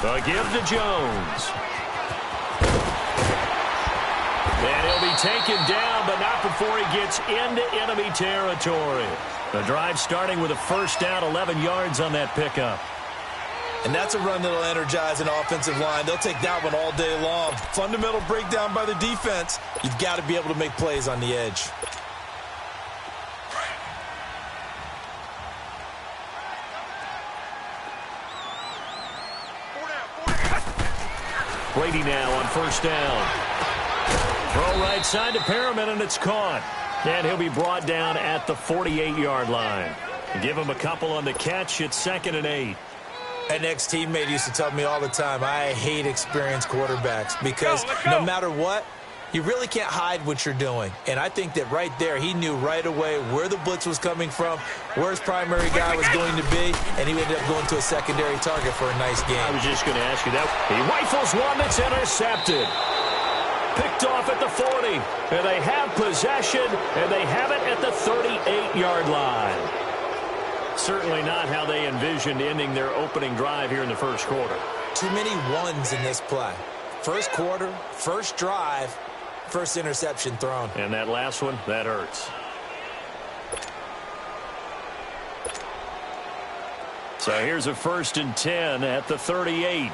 A give to Jones. And he'll be taken down, but not before he gets into enemy territory. The drive starting with a first down, 11 yards on that pickup. And that's a run that'll energize an offensive line. They'll take that one all day long. Fundamental breakdown by the defense. You've got to be able to make plays on the edge. Brady now on first down. Throw right side to Perriman, and it's caught. And he'll be brought down at the 48-yard line. Give him a couple on the catch. It's 2nd and 8. An ex-teammate used to tell me all the time, I hate experienced quarterbacks because no matter what, you really can't hide what you're doing. And I think that right there, he knew right away where the blitz was coming from, where his primary guy was going to be, and he ended up going to a secondary target for a nice game. I was just going to ask you that. He rifles one that's intercepted. Picked off at the 40. And they have possession, and they have it at the 38-yard line. Certainly not how they envisioned ending their opening drive here in the first quarter. Too many ones in this play. First quarter, first drive, first interception thrown. And that last one, that hurts. So here's a 1st and 10 at the 38.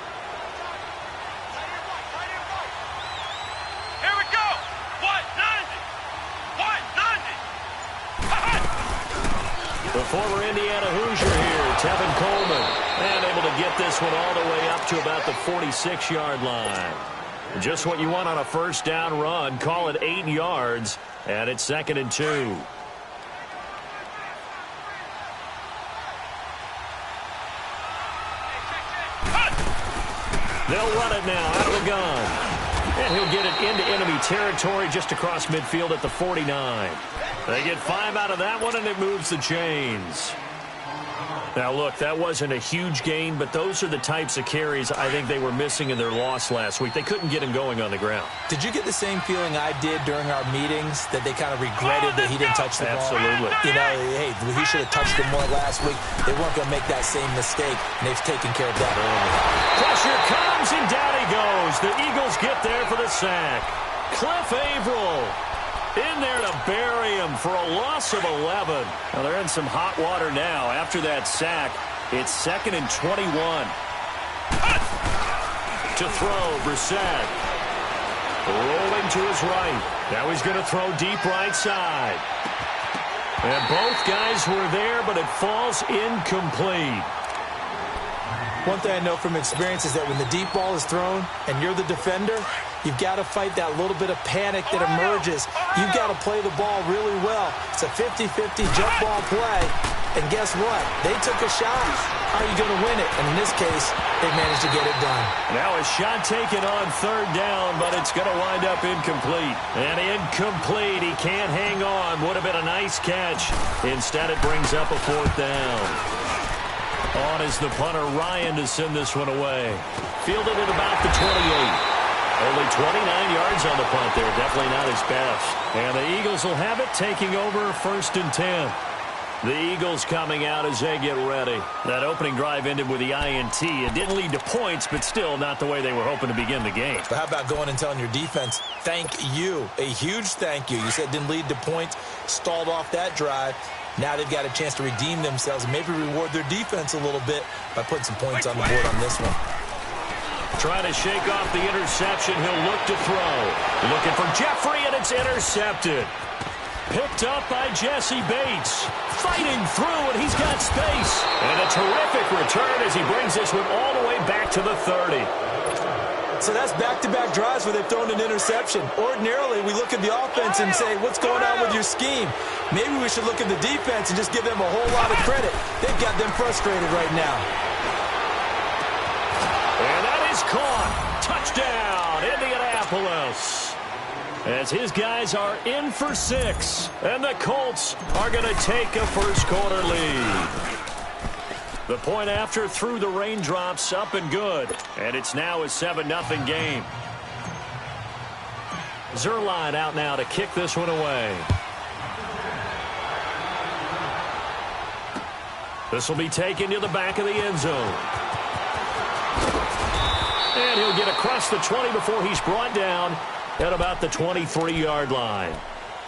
The former Indiana Hoosier here, Tevin Coleman, and able to get this one all the way up to about the 46-yard line. Just what you want on a first down run. Call it 8 yards, and it's 2nd and 2. They'll run it now out of the gun. And he'll get it into enemy territory just across midfield at the 49. They get 5 out of that one, and it moves the chains. Now, look, that wasn't a huge gain, but those are the types of carries I think they were missing in their loss last week. They couldn't get him going on the ground. Did you get the same feeling I did during our meetings, that they kind of regretted that he didn't touch the ball? Absolutely. You know, hey, he should have touched it more last week. They weren't going to make that same mistake, and they've taken care of that early. Pressure comes, and down he goes. The Eagles get there for the sack. Cliff Averill in there to bury him for a loss of 11. Well, they're in some hot water now. After that sack, it's 2nd and 21. To throw, Brissett. Rolling to his right. Now he's going to throw deep right side. And both guys were there, but it falls incomplete. One thing I know from experience is that when the deep ball is thrown and you're the defender, you've got to fight that little bit of panic that emerges. You've got to play the ball really well. It's a 50-50 jump ball play. And guess what? They took a shot. How are you going to win it? And in this case, they managed to get it done. Now a shot taken on 3rd down, but it's going to wind up incomplete. And incomplete. He can't hang on. Would have been a nice catch. Instead, it brings up a 4th down. On is the punter, Ryan, to send this one away. Fielded at about the 28. Only 29 yards on the punt there. Definitely not his best. And the Eagles will have it, taking over 1st and 10. The Eagles coming out as they get ready. That opening drive ended with the INT. It didn't lead to points, but still not the way they were hoping to begin the game. But how about going and telling your defense, thank you. A huge thank you. You said it didn't lead to points, stalled off that drive. Now they've got a chance to redeem themselves and maybe reward their defense a little bit by putting some points on the board on this one. Trying to shake off the interception. He'll look to throw. Looking for Jeffrey, and it's intercepted. Picked up by Jesse Bates. Fighting through, and he's got space. And a terrific return as he brings this one all the way back to the 30. So that's back-to-back drives where they've thrown an interception. Ordinarily, we look at the offense and say, what's going on with your scheme? Maybe we should look at the defense and just give them a whole lot of credit. They've got them frustrated right now. And that is caught. Touchdown, Indianapolis. As his guys are in for 6. And the Colts are going to take a first-quarter lead. The point after through the raindrops, up and good. And it's now a 7-0 game. Zerline out now to kick this one away. This will be taken to the back of the end zone. And he'll get across the 20 before he's brought down at about the 23-yard line.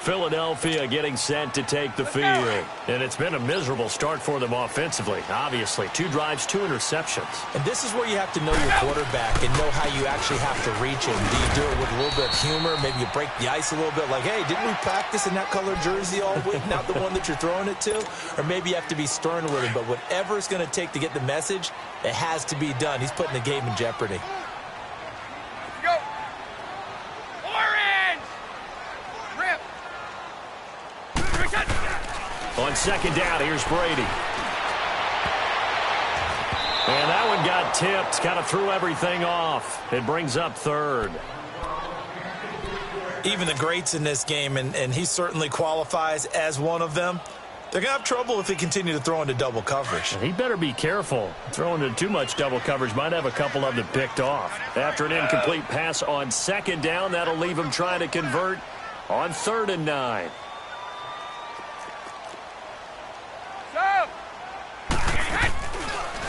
Philadelphia getting set to take the field. And it's been a miserable start for them offensively, obviously. 2 drives, 2 interceptions. And this is where you have to know your quarterback and know how you actually have to reach him. Do you do it with a little bit of humor? Maybe you break the ice a little bit like, hey, didn't we practice in that color jersey all week, not the one that you're throwing it to? Or maybe you have to be stern with him. But whatever it's going to take to get the message, it has to be done. He's putting the game in jeopardy. On second down, here's Brady. And that one got tipped, kind of threw everything off. It brings up third. Even the greats in this game, and he certainly qualifies as one of them, they're going to have trouble if they continue to throw into double coverage. He better be careful. Throwing into too much double coverage might have a couple of them picked off. After an incomplete pass on second down, that'll leave him trying to convert on 3rd and 9.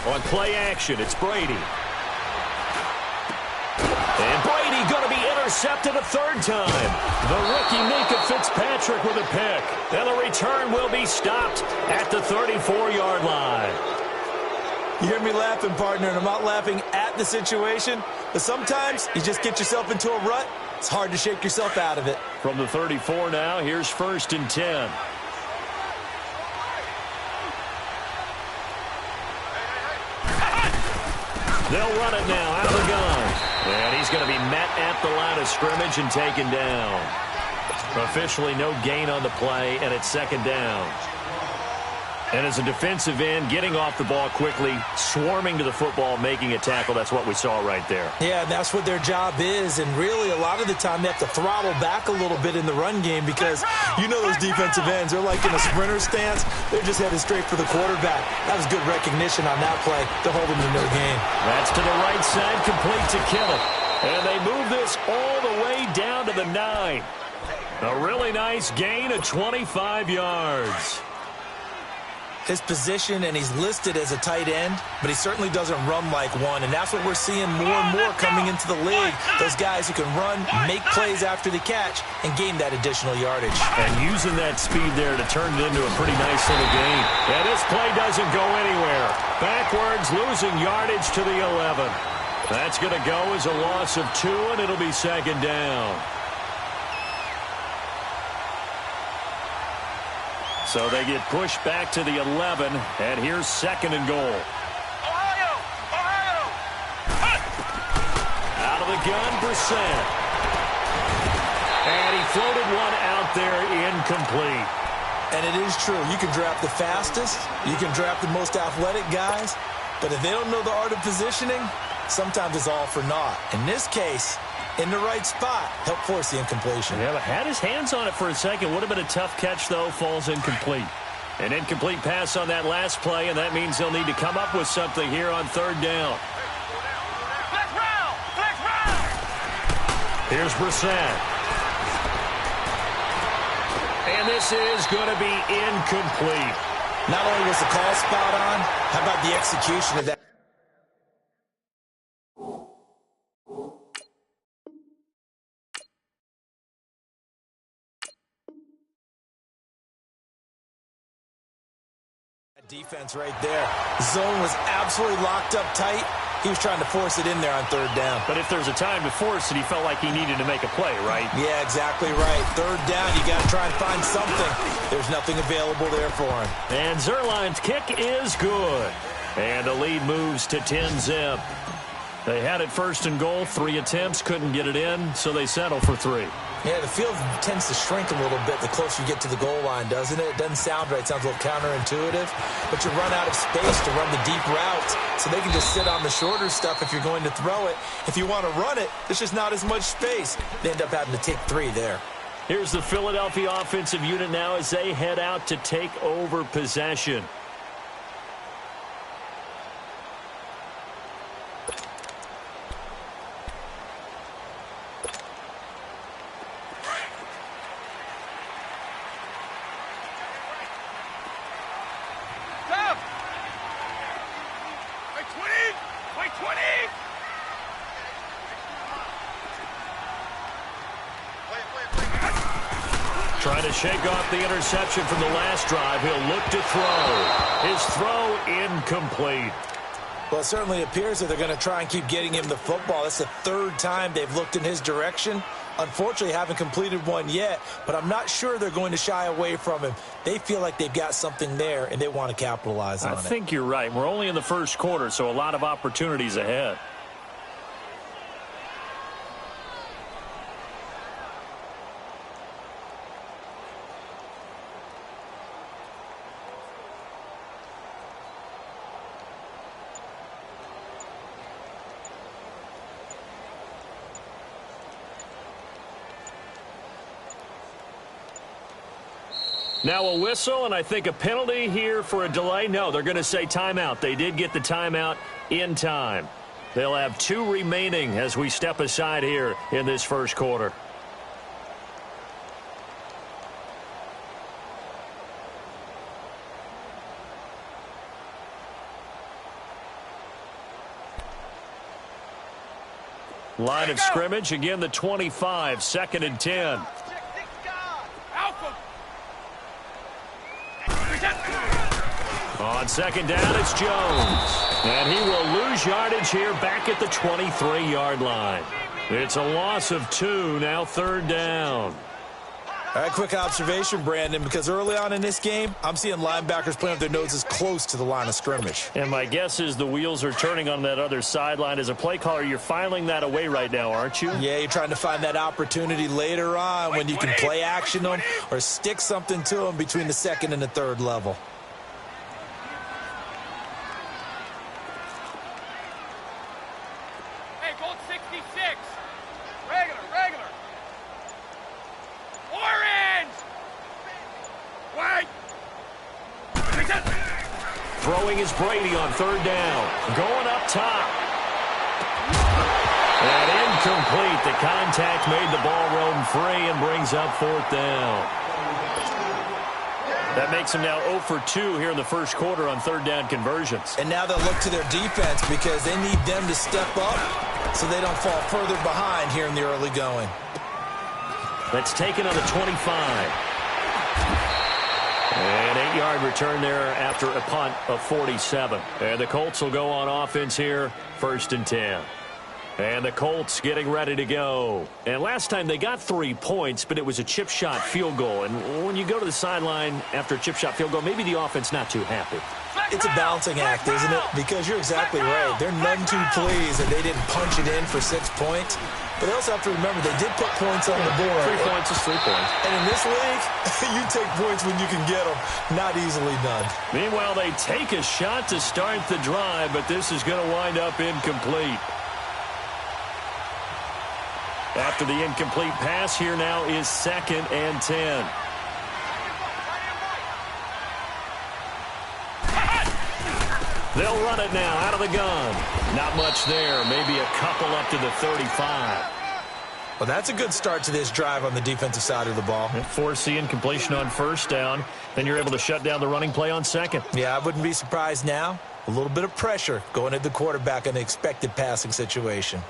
On play action, it's Brady. And Brady going to be intercepted a 3rd time. The rookie Minka Fitzpatrick with a pick. And the return will be stopped at the 34-yard line. You hear me laughing, partner, and I'm not laughing at the situation, but sometimes you just get yourself into a rut. It's hard to shake yourself out of it. From the 34 now, here's 1st and 10. They'll run it now out of the gun. And he's going to be met at the line of scrimmage and taken down. Officially no gain on the play, and it's 2nd down. And as a defensive end, getting off the ball quickly, swarming to the football, making a tackle, that's what we saw right there. Yeah, and that's what their job is. And really, a lot of the time, they have to throttle back a little bit in the run game because you know those defensive ends, they're like in a sprinter stance. They're just headed straight for the quarterback. That was good recognition on that play to hold them to no gain. That's to the right side, complete to Kittle. And they move this all the way down to the 9. A really nice gain of 25 yards. His position, and he's listed as a tight end, but he certainly doesn't run like one, and that's what we're seeing more and more coming into the league. Those guys who can run, make plays after the catch, and gain that additional yardage. And using that speed there to turn it into a pretty nice little gain. And this play doesn't go anywhere. Backwards, losing yardage to the 11. That's going to go as a loss of 2, and it'll be 2nd down. So they get pushed back to the 11, and here's 2nd and goal. Ohio! Out of the gun, Brissett. And he floated one out there incomplete. And it is true. You can draft the fastest, you can draft the most athletic guys, but if they don't know the art of positioning, sometimes it's all for naught. In this case, in the right spot, help force the incompletion. Yeah, but had his hands on it for a second. Would have been a tough catch, though. Falls incomplete. An incomplete pass on that last play, and that means they'll need to come up with something here on 3rd down. Here's Brissett. And this is going to be incomplete. Not only was the call spot on, how about the execution of that? Defense right there. Zone was absolutely locked up tight. He was trying to force it in there on 3rd down. But if there's a time to force it, he felt like he needed to make a play, right? Yeah, exactly right. 3rd down, you got to try and find something. There's nothing available there for him. And Zerline's kick is good. And the lead moves to 10-zip. They had it 1st and goal, 3 attempts, couldn't get it in, so they settle for 3. Yeah, the field tends to shrink a little bit the closer you get to the goal line, doesn't it? It doesn't sound right. It sounds a little counterintuitive. But you run out of space to run the deep routes, so they can just sit on the shorter stuff if you're going to throw it. If you want to run it, there's just not as much space. They end up having to take 3 there. Here's the Philadelphia offensive unit now as they head out to take over possession. Trying to shake off the interception from the last drive. He'll look to throw. His throw incomplete. Well, it certainly appears that they're going to try and keep getting him the football. That's the third time they've looked in his direction. Unfortunately, haven't completed one yet, but I'm not sure they're going to shy away from him. They feel like they've got something there, and they want to capitalize on it. I think you're right. We're only in the first quarter, so a lot of opportunities ahead. Now a whistle, and I think a penalty here for a delay. No, they're going to say timeout. They did get the timeout in time. They'll have 2 remaining as we step aside here in this first quarter. Line of scrimmage, again the 25, 2nd and 10. On 2nd down, it's Jones. And he will lose yardage here back at the 23-yard line. It's a loss of 2, now 3rd down. All right, quick observation, Brandon, because early on in this game, I'm seeing linebackers playing with their noses close to the line of scrimmage. And my guess is the wheels are turning on that other sideline. As a play caller, you're filing that away right now, aren't you? Yeah, you're trying to find that opportunity later on when you can play action them or stick something to them between the 2nd and the 3rd level. Throwing is Brady on 3rd down. Going up top. And incomplete. The contact made the ball roam free and brings up 4th down. That makes them now 0 for 2 here in the first quarter on 3rd down conversions. And now they'll look to their defense because they need them to step up so they don't fall further behind here in the early going. That's taken on the 25. An 8-yard return there after a punt of 47. And the Colts will go on offense here, 1st and 10. And the Colts getting ready to go. And last time they got 3 points, but it was a chip shot field goal. And when you go to the sideline after a chip shot field goal, maybe the offense not too happy. It's a balancing act, isn't it? Because you're exactly right. They're none too pleased that they didn't punch it in for 6 points. But they also have to remember they did put points on the board. 3 points is 3 points. And in this league, you take points when you can get them. Not easily done. Meanwhile, they take a shot to start the drive, but this is going to wind up incomplete. After the incomplete pass, here now is 2nd and 10. They'll run it now out of the gun. Not much there. Maybe a couple up to the 35. Well, that's a good start to this drive on the defensive side of the ball. Force the incompletion on 1st down. Then you're able to shut down the running play on 2nd. Yeah, I wouldn't be surprised now. A little bit of pressure going at the quarterback in an expected passing situation.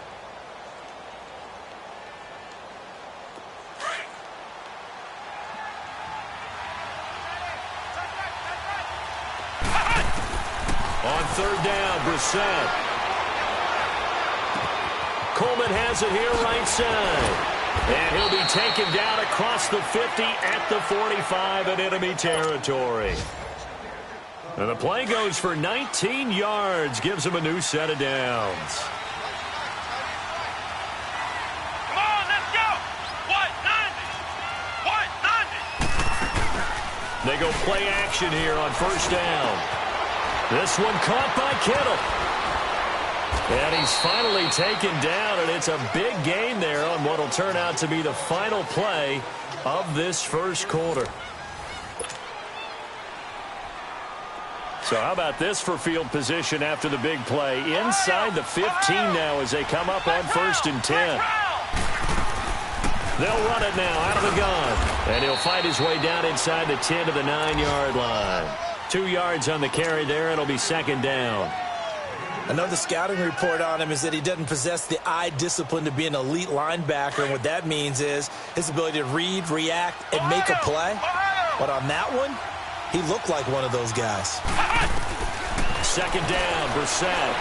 On 3rd down, Brissett. Coleman has it here right side. And he'll be taken down across the 50 at the 45 in enemy territory. And the play goes for 19 yards. Gives him a new set of downs. Come on, let's go. 190. They go play action here on 1st down. This one caught by Kittle. And he's finally taken down, and it's a big gain there on what will turn out to be the final play of this first quarter. So how about this for field position after the big play? Inside the 15 now as they come up on 1st and 10. They'll run it now out of the gun. And he'll fight his way down inside the 10 to the 9-yard line. 2 yards on the carry there. It'll be 2nd down. Another scouting report on him is that he doesn't possess the eye discipline to be an elite linebacker, and what that means is his ability to read, react, and make a play. But on that one, he looked like one of those guys. Second down, Brissett.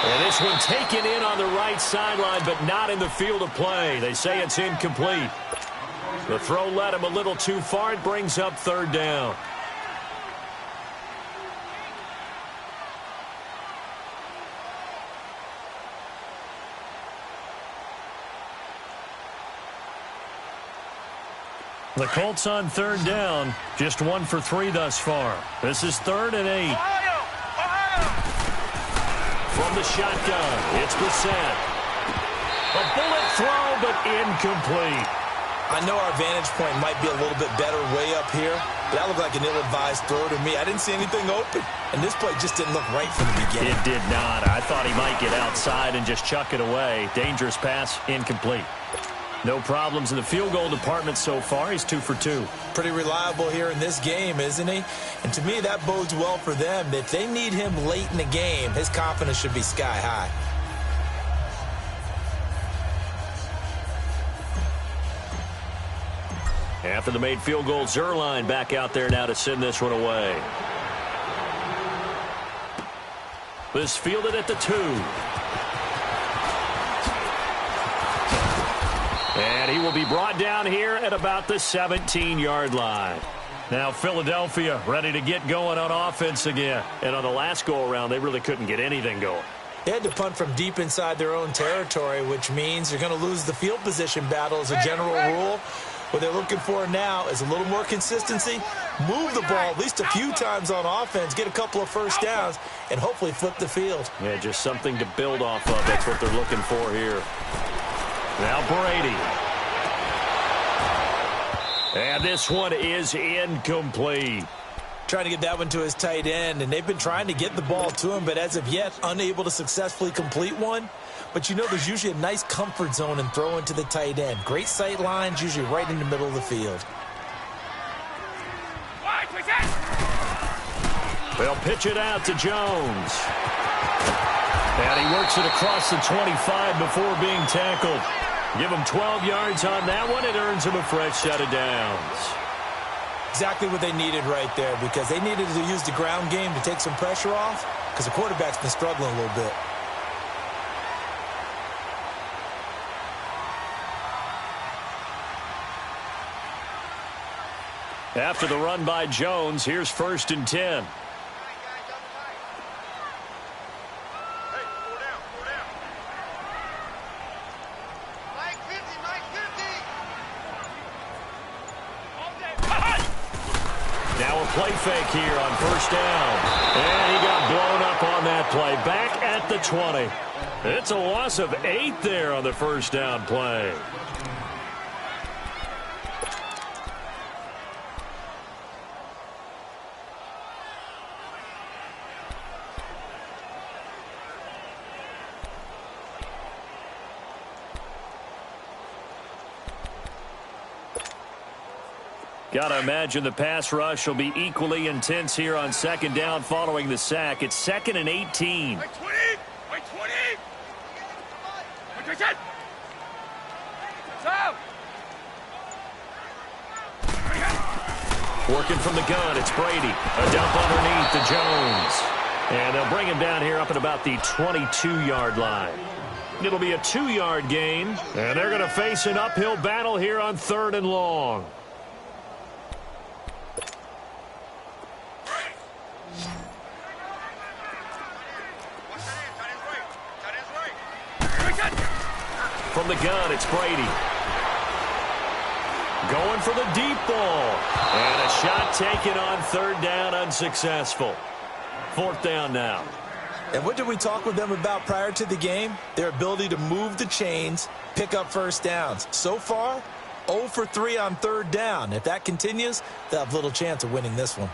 And this one taken in on the right sideline, but not in the field of play. They say it's incomplete. The throw led him a little too far. It brings up third down. The Colts on third down, just 1 for 3 thus far. This is 3rd and 8. From the shotgun, it's Brissett. A bullet throw, but incomplete. I know our vantage point might be a little bit better way up here, but that looked like an ill-advised throw to me. I didn't see anything open, and this play just didn't look right from the beginning. It did not. I thought he might get outside and just chuck it away. Dangerous pass, incomplete. No problems in the field goal department so far. He's 2 for 2. Pretty reliable here in this game, isn't he? And to me, that bodes well for them. If they need him late in the game, his confidence should be sky high. After the made field goal, Zerline back out there now to send this one away. This fielded at the 2. And he will be brought down here at about the 17-yard line. Now Philadelphia ready to get going on offense again. And on the last go-around, they really couldn't get anything going. They had to punt from deep inside their own territory, which means they're going to lose the field position battle as a general rule. What they're looking for now is a little more consistency, move the ball at least a few times on offense, get a couple of first downs, and hopefully flip the field. Yeah, just something to build off of. That's what they're looking for here. Now Brady. And this one is incomplete. Trying to get that one to his tight end, and they've been trying to get the ball to him, but as of yet, unable to successfully complete one. But you know there's usually a nice comfort zone in throwing to the tight end. Great sight lines, usually right in the middle of the field. They'll pitch it out to Jones. And he works it across the 25 before being tackled. Give him 12 yards on that one. It earns him a fresh set of downs. Exactly what they needed right there, because they needed to use the ground game to take some pressure off, because the quarterback's been struggling a little bit. After the run by Jones, here's 1st and 10. Now a play fake here on 1st down. And he got blown up on that play. Back at the 20. It's a loss of 8 there on the 1st down play. Got to imagine the pass rush will be equally intense here on 2nd down following the sack. It's 2nd and 18. Working from the gun, it's Brady. A dump underneath to Jones. And they'll bring him down here up at about the 22-yard line. It'll be a 2-yard gain. And they're going to face an uphill battle here on 3rd and long. From the gun, it's Brady. Going for the deep ball. And a shot taken on 3rd down, unsuccessful. 4th down now. And what did we talk with them about prior to the game? Their ability to move the chains, pick up first downs. So far, 0 for 3 on 3rd down. If that continues, they'll have little chance of winning this one.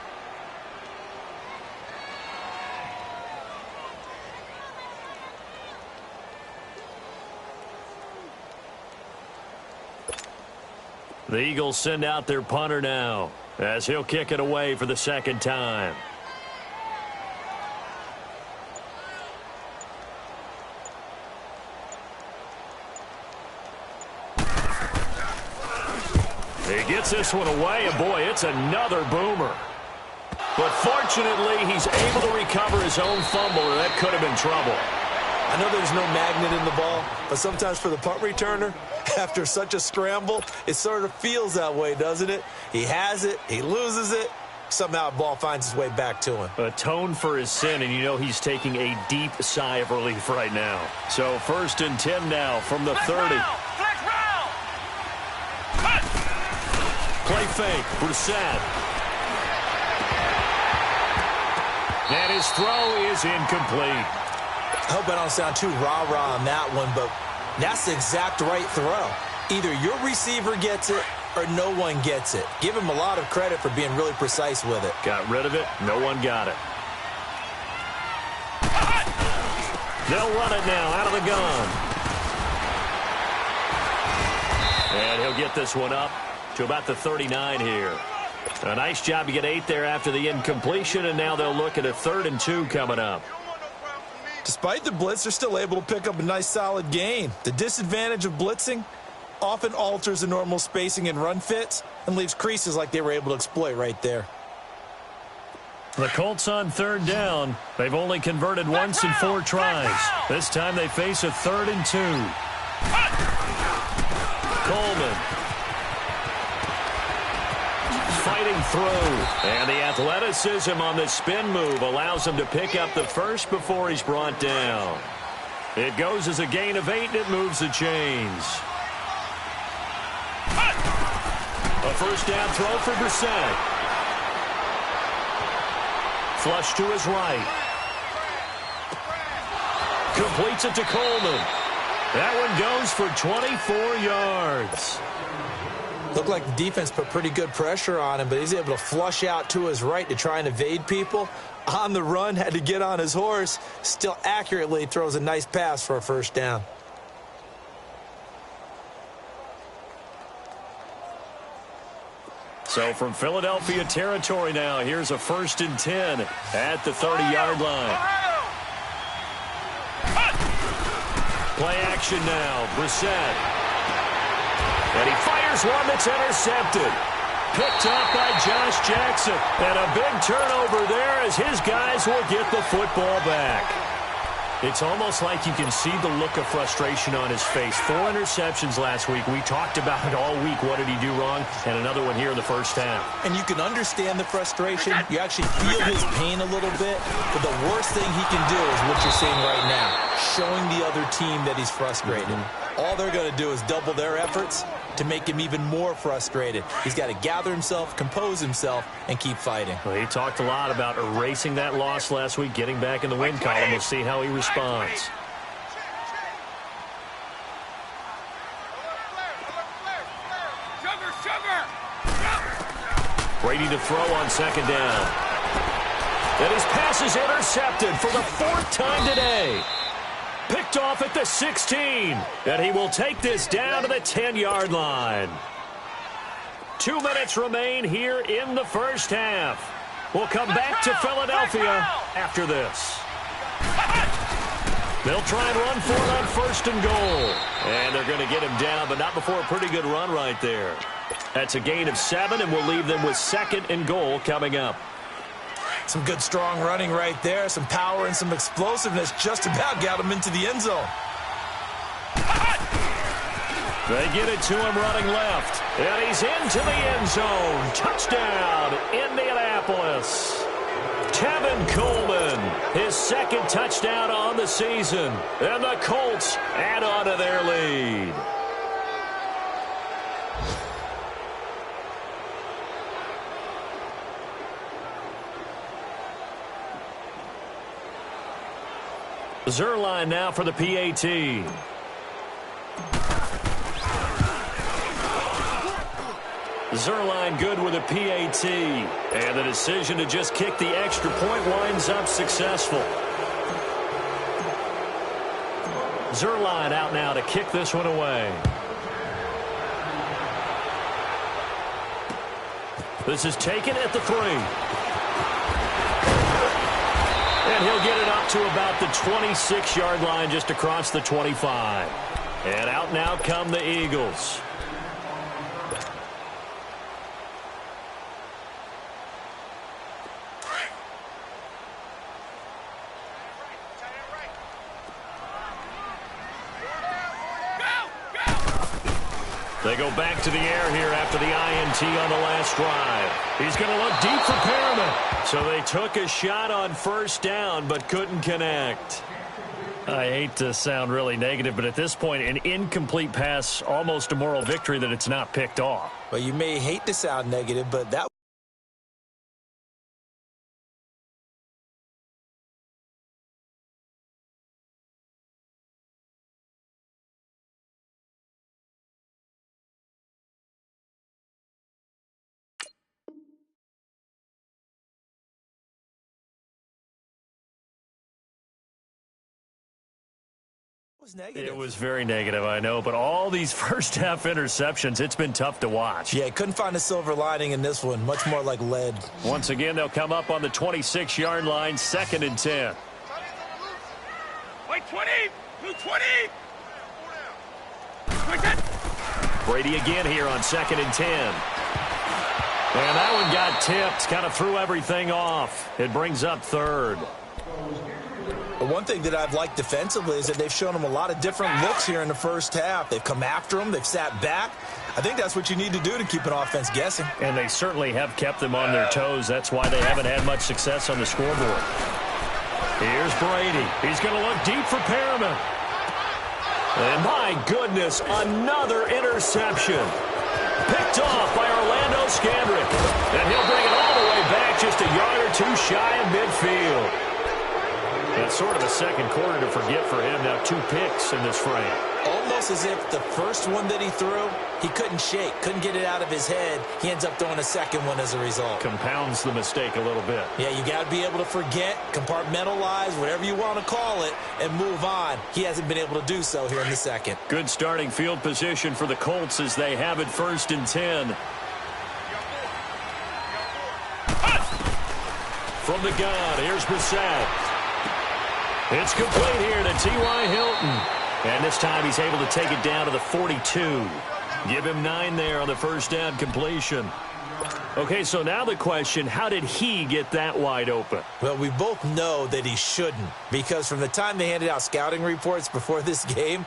The Eagles send out their punter now as he'll kick it away for the 2nd time. He gets this one away, and boy, it's another boomer. But fortunately, he's able to recover his own fumble, or that could have been trouble. I know there's no magnet in the ball, but sometimes for the punt returner, after such a scramble, it sort of feels that way, doesn't it? He has it, he loses it, somehow the ball finds its way back to him. Atone for his sin, and you know he's taking a deep sigh of relief right now. So 1st and 10 now from the 30. Play fake, Brissett. And his throw is incomplete. I hope I don't sound too rah-rah on that one, but that's the exact right throw. Either your receiver gets it or no one gets it. Give him a lot of credit for being really precise with it. Got rid of it. No one got it. They'll run it now out of the gun. And he'll get this one up to about the 39 here. A nice job to get 8 there after the incompletion, and now they'll look at a 3rd and 2 coming up. Despite the blitz, they're still able to pick up a nice solid gain. The disadvantage of blitzing often alters the normal spacing and run fits and leaves creases like they were able to exploit right there. The Colts on 3rd down. They've only converted once in 4 tries. This time they face a 3rd and 2. Coleman. Fighting through. And the athleticism on the spin move allows him to pick up the first before he's brought down. It goes as a gain of 8, and it moves the chains. A 1st down throw for Brissett. Flush to his right. Completes it to Coleman. That one goes for 24 yards. Looked like the defense put pretty good pressure on him, but he's able to flush out to his right to try and evade people. On the run, had to get on his horse. Still accurately throws a nice pass for a 1st down. So from Philadelphia territory now, here's a 1st and 10 at the 30-yard line. Play action now, Brissett. And he fires one that's intercepted. Picked up by Josh Jackson. And a big turnover there as his guys will get the football back. It's almost like you can see the look of frustration on his face. 4 interceptions last week. We talked about it all week. What did he do wrong? And another one here in the 1st half. And you can understand the frustration. You actually feel his pain a little bit. But the worst thing he can do is what you're seeing right now, showing the other team that he's frustrated. All they're going to do is double their efforts to make him even more frustrated. He's got to gather himself, compose himself, and keep fighting. Well, he talked a lot about erasing that loss last week, getting back in the win column. We'll see how he responds. Brady to throw on 2nd down. And his pass is intercepted for the 4th time today. Picked off at the 16. And he will take this down to the 10-yard line. 2 minutes remain here in the 1st half. We'll come back to Philadelphia after this. They'll try and run for it on 1st and goal. And they're going to get him down, but not before a pretty good run right there. That's a gain of 7, and we'll leave them with 2nd and goal coming up. Some good, strong running right there. Some power and some explosiveness just about got him into the end zone. They get it to him running left. And he's into the end zone. Touchdown, Indianapolis. Tevin Coleman, his 2nd touchdown on the season. And the Colts add on to their lead. Zerline now for the PAT. Zerline good with a PAT. And the decision to just kick the extra point winds up successful. Zerline out now to kick this one away. This is taken at the 3. And he'll get it up to about the 26-yard line, just across the 25. And out now come the Eagles. They go back to the air here after the INT on the last drive. He's going to look deep for Perriman. So they took a shot on first down but couldn't connect. I hate to sound really negative, but at this point, an incomplete pass, almost a moral victory that it's not picked off. Well, you may hate to sound negative, but that was negative. It was very negative, I know, but all these first-half interceptions, it's been tough to watch. Yeah, couldn't find a silver lining in this one. Much more like lead. Once again, they'll come up on the 26-yard line, 2nd and 10. Wait, 20! 220! Quick it! Brady again here on 2nd and 10. And that one got tipped, kind of threw everything off. It brings up 3rd. But one thing that I've liked defensively is that they've shown him a lot of different looks here in the first half. They've come after him. They've sat back. I think that's what you need to do to keep an offense guessing. And they certainly have kept them on their toes. That's why they haven't had much success on the scoreboard. Here's Brady. He's going to look deep for Perriman. And my goodness, another interception. Picked off by Orlando Scandrick. And he'll bring it all the way back just a yard or two shy of midfield. That's sort of a second quarter to forget for him. Now 2 picks in this frame. Almost as if the first one that he threw, he couldn't shake, couldn't get it out of his head. He ends up throwing a second one as a result. Compounds the mistake a little bit. Yeah, you got to be able to forget, compartmentalize, whatever you want to call it, and move on. He hasn't been able to do so here in the second. Good starting field position for the Colts as they have it 1st and 10. From the gun, here's Brissett. It's complete here to T.Y. Hilton. And this time he's able to take it down to the 42. Give him 9 there on the first down completion. Okay, so now the question, how did he get that wide open? Well, we both know that he shouldn't, because from the time they handed out scouting reports before this game,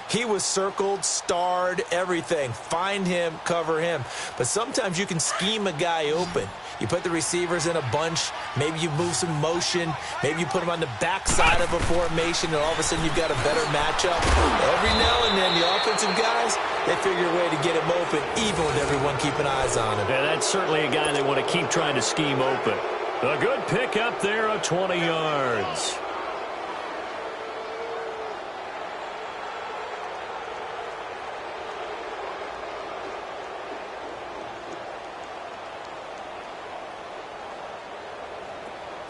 he was circled, starred, everything. Find him, cover him. But sometimes you can scheme a guy open. You put the receivers in a bunch. Maybe you move some motion. Maybe you put them on the backside of a formation, and all of a sudden you've got a better matchup. Every now and then, the offensive guys, they figure a way to get him open, even with everyone keeping eyes on him. Yeah, that's certainly a guy they want to keep trying to scheme open. A good pick up there of 20 yards.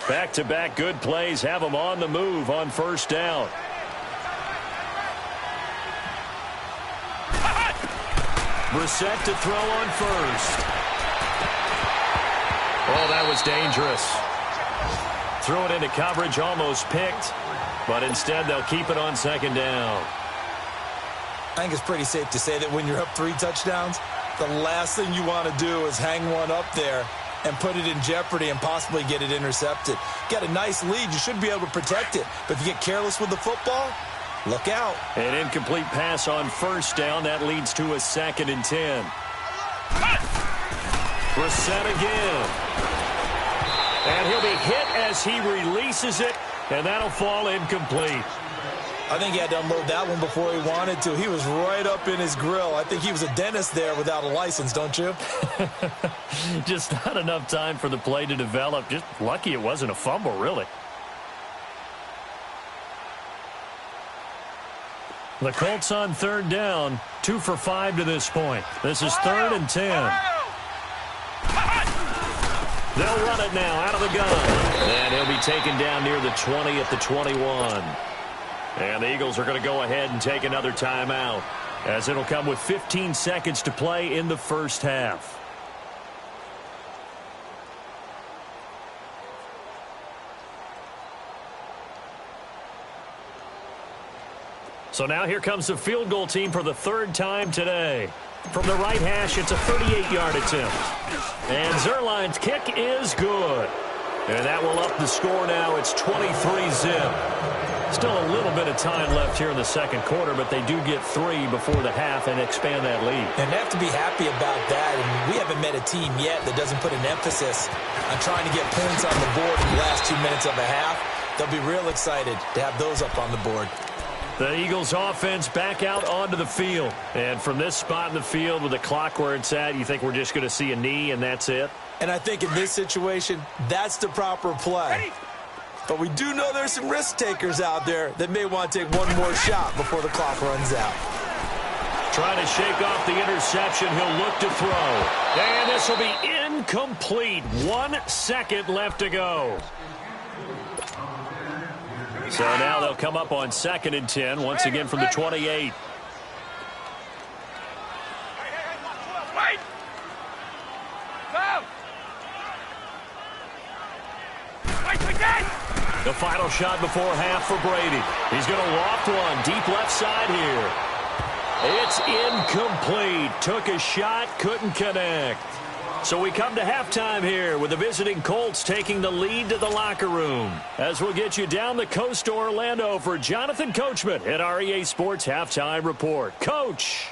Back-to-back good plays have them on the move on first down. Brissett to throw on first. Oh, that was dangerous. Threw it into coverage, almost picked, but instead they'll keep it on 2nd down. I think it's pretty safe to say that when you're up 3 touchdowns, the last thing you want to do is hang one up there and put it in jeopardy and possibly get it intercepted. Got a nice lead. You should be able to protect it. But if you get careless with the football, look out. An incomplete pass on first down. That leads to a 2nd and 10. Brissett again. And he'll be hit as he releases it, and that'll fall incomplete. I think he had to unload that one before he wanted to. He was right up in his grill. I think he was a dentist there without a license, don't you? Just not enough time for the play to develop. Just lucky it wasn't a fumble, really. The Colts on 3rd down, 2 for 5 to this point. This is 3rd and 10. They'll run it now out of the gun. And he'll be taken down near the 20 at the 21. And the Eagles are going to go ahead and take another timeout, as it'll come with 15 seconds to play in the first half. So now here comes the field goal team for the 3rd time today. From the right hash, it's a 38-yard attempt. And Zerline's kick is good. And that will up the score now. It's 23-zip. Still a little bit of time left here in the second quarter, but they do get 3 before the half and expand that lead. And they have to be happy about that. And we haven't met a team yet that doesn't put an emphasis on trying to get points on the board in the last 2 minutes of a half. They'll be real excited to have those up on the board. The Eagles offense back out onto the field. And from this spot in the field with the clock where it's at, you think we're just going to see a knee and that's it? And I think in this situation, that's the proper play. But we do know there's some risk takers out there that may want to take one more shot before the clock runs out. Trying to shake off the interception. He'll look to throw. And this will be incomplete. 1 second left to go. So now they'll come up on 2nd and 10, once again from the 28. Wait! Go! Wait again! The final shot before half for Brady. He's going to loft one deep left side here. It's incomplete. Took a shot, couldn't connect. So we come to halftime here with the visiting Colts taking the lead to the locker room. As we'll get you down the coast to Orlando for Jonathan Coachman at our EA Sports Halftime Report. Coach!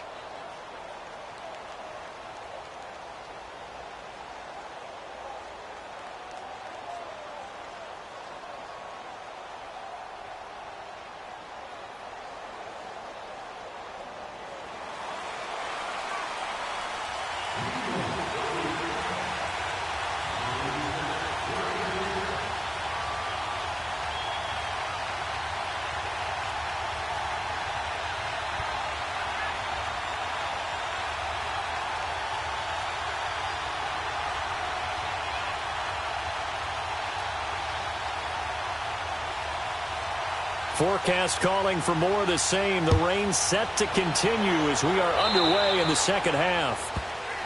Forecast calling for more of the same. The rain set to continue as we are underway in the second half.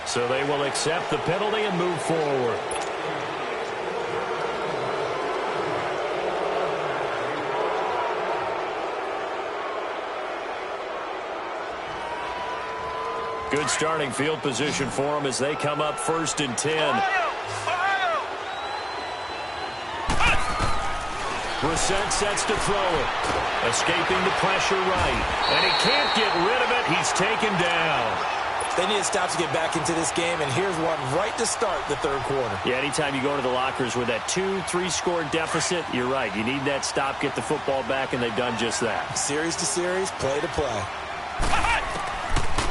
So they will accept the penalty and move forward. Good starting field position for them as they come up 1st and 10. Brissett sets to throw it. Escaping the pressure right. And he can't get rid of it. He's taken down. They need a stop to get back into this game, and here's one right to start the third quarter. Yeah, anytime you go to the lockers with that 2-3 score deficit, you're right. You need that stop, get the football back, and they've done just that. Series to series, play to play.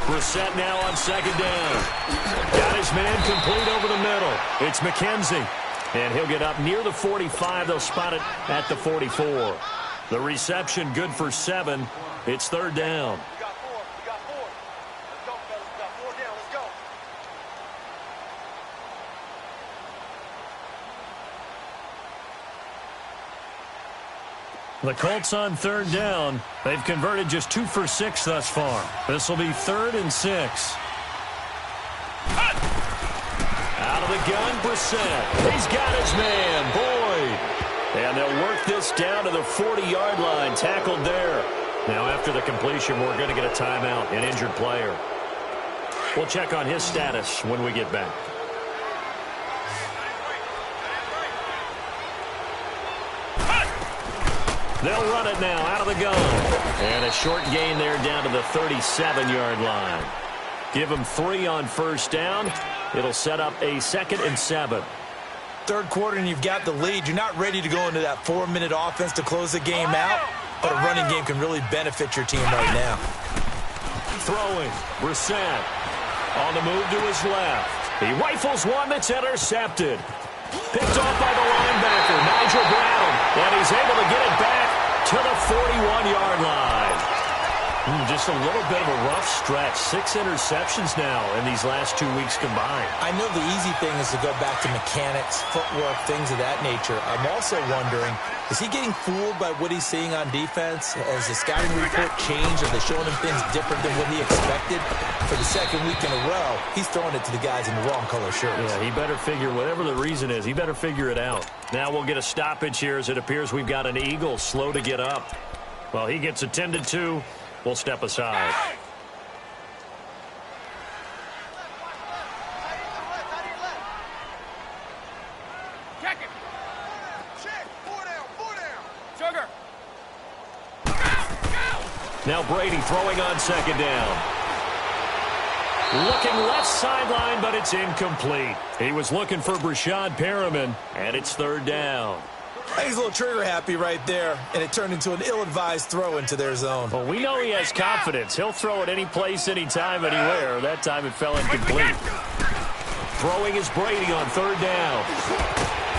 Brissett now on 2nd down. Got his man complete over the middle. It's McKenzie. And he'll get up near the 45. They'll spot it at the 44. The reception good for 7. It's 3rd down. We got 4. We got 4. Let's go, fellas. We got 4 down. Let's go. The Colts on 3rd down. They've converted just 2 for 6 thus far. This will be 3rd and 6. Out of the gun, Brissett. He's got his man, Boyd. And they'll work this down to the 40-yard line. Tackled there. Now, after the completion, we're going to get a timeout, an injured player. We'll check on his status when we get back. They'll run it now out of the gun. And a short gain there down to the 37-yard line. Give them 3 on 1st down. It'll set up a 2nd and 7. Third quarter and you've got the lead. You're not ready to go into that 4-minute offense to close the game out, but a running game can really benefit your team right now. Throwing, Brissett on the move to his left. He rifles one that's intercepted. Picked off by the linebacker, Nigel Brown, and he's able to get it back to the 41-yard line. Just a little bit of a rough stretch. 6 interceptions now in these last 2 weeks combined. I know the easy thing is to go back to mechanics, footwork, things of that nature. I'm also wondering, is he getting fooled by what he's seeing on defense? Has the scouting report changed? Are they showing him things different than what he expected? For the 2nd week in a row, he's throwing it to the guys in the wrong color shirts. Yeah, he better figure, whatever the reason is, he better figure it out. Now we'll get a stoppage here as it appears we've got an Eagle slow to get up. Well, he gets attended to. We'll step aside. Check it. Check. 4 down. 4 down. Sugar. Now Brady throwing on second down. Looking left sideline, but it's incomplete. He was looking for Brashad Perriman, and it's third down. He's a little trigger happy right there, and it turned into an ill-advised throw into their zone. Well, we know he has confidence. He'll throw it any place, anytime, anywhere. That time it fell incomplete. Throwing is Brady on third down.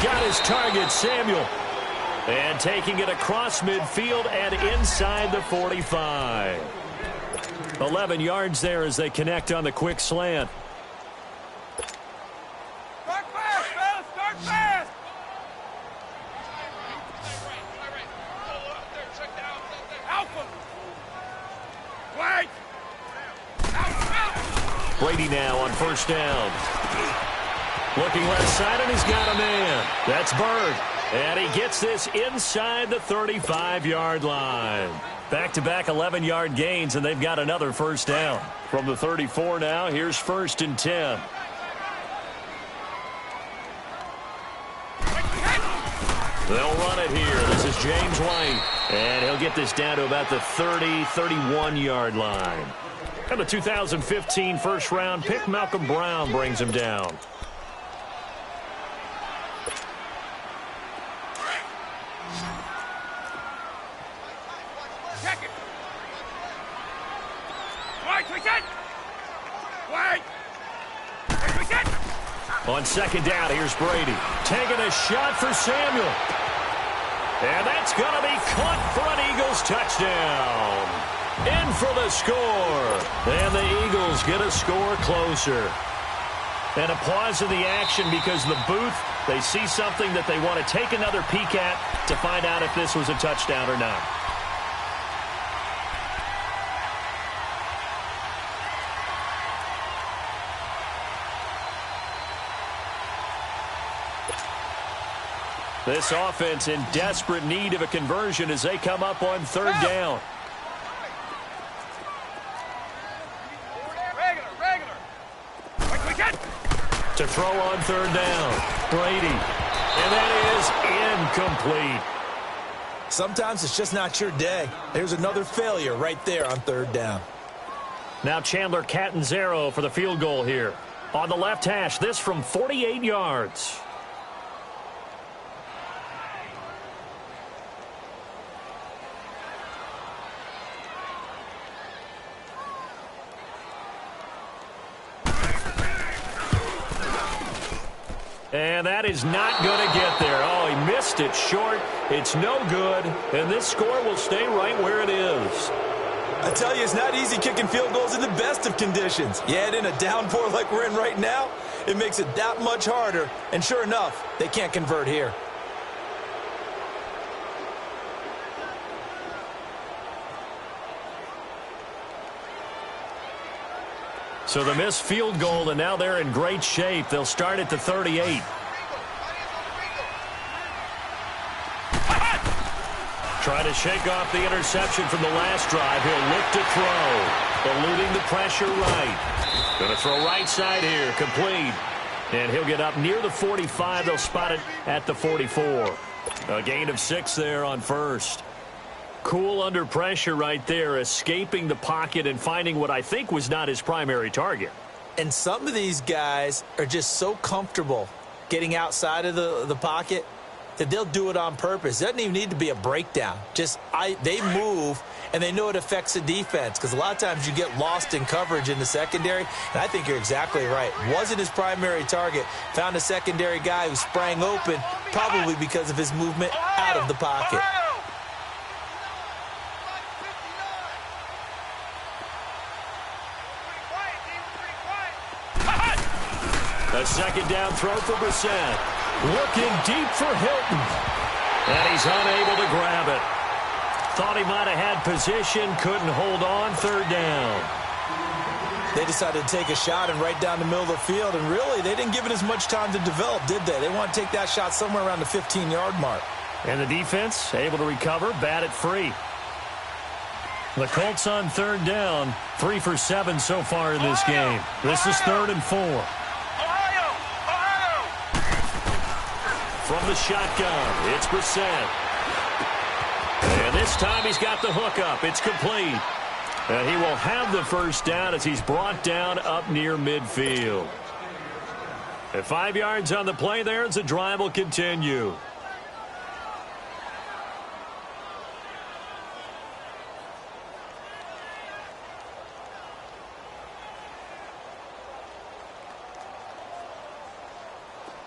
Got his target, Samuel. And taking it across midfield and inside the 45. 11 yards there as they connect on the quick slant. Start fast, fellas! Start fast! Alpha! Wait! Brady now on first down. Looking left side, and he's got a man. That's Bird. And he gets this inside the 35-yard line. Back-to-back 11-yard gains, and they've got another first down. From the 34 now, here's first and 10. They'll run it here. This is James White. And he'll get this down to about the 30, 31-yard line. And the 2015 first-round pick, Malcolm Brown, brings him down. Check it! Wait! On second down, here's Brady. Taking a shot for Samuel. And that's going to be caught for an Eagles touchdown. In for the score. And the Eagles get a score closer. And a pause in the action because the booth, they see something that they want to take another peek at to find out if this was a touchdown or not. This offense in desperate need of a conversion as they come up on third down. Regular. To throw on third down, Brady. And that is incomplete. Sometimes it's just not your day. There's another failure right there on third down. Now Chandler Catanzaro for the field goal here. On the left hash, this from 48 yards. And that is not going to get there. Oh, he missed it short. It's no good. And this score will stay right where it is. I tell you, it's not easy kicking field goals in the best of conditions. You add in a downpour like we're in right now, it makes it that much harder. And sure enough, they can't convert here. So the missed field goal, and now they're in great shape. They'll start at the 38. Trying to shake off the interception from the last drive. He'll look to throw. Eluding the pressure right. Going to throw right side here. Complete. And he'll get up near the 45. They'll spot it at the 44. A gain of 6 there on first. Cool under pressure right there, escaping the pocket and finding what I think was not his primary target. And some of these guys are just so comfortable getting outside of the pocket that they'll do it on purpose. It doesn't even need to be a breakdown. They move, and they know it affects the defense because a lot of times you get lost in coverage in the secondary, and I think you're exactly right. Wasn't his primary target. Found a secondary guy who sprang open, probably because of his movement out of the pocket. A second down throw for Brissett. Looking deep for Hilton. And he's unable to grab it. Thought he might have had position, couldn't hold on, third down. They decided to take a shot and right down the middle of the field, and really, they didn't give it as much time to develop, did they? They want to take that shot somewhere around the 15-yard mark. And the defense able to recover, bat it free. The Colts on third down, 3 for 7 so far in this game. This is 3rd and 4. From the shotgun, it's Brissett. And this This time he's got the hook up. It's complete. And he will have the first down as he's brought down up near midfield. At 5 yards on the play there as the drive will continue.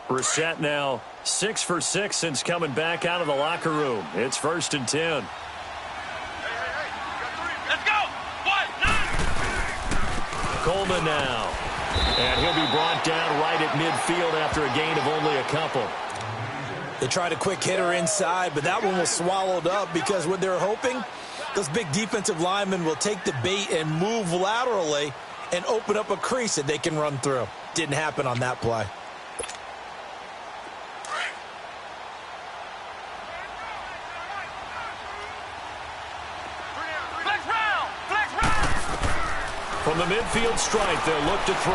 Brissett now 6 for 6 since coming back out of the locker room. It's 1st and 10. Let's go. Coleman now. And he'll be brought down right at midfield after a gain of only a couple. They tried a quick hitter inside, but that one was swallowed up because what they're hoping, those big defensive linemen will take the bait and move laterally and open up a crease that they can run through. Didn't happen on that play. From the midfield stripe, they'll look to throw.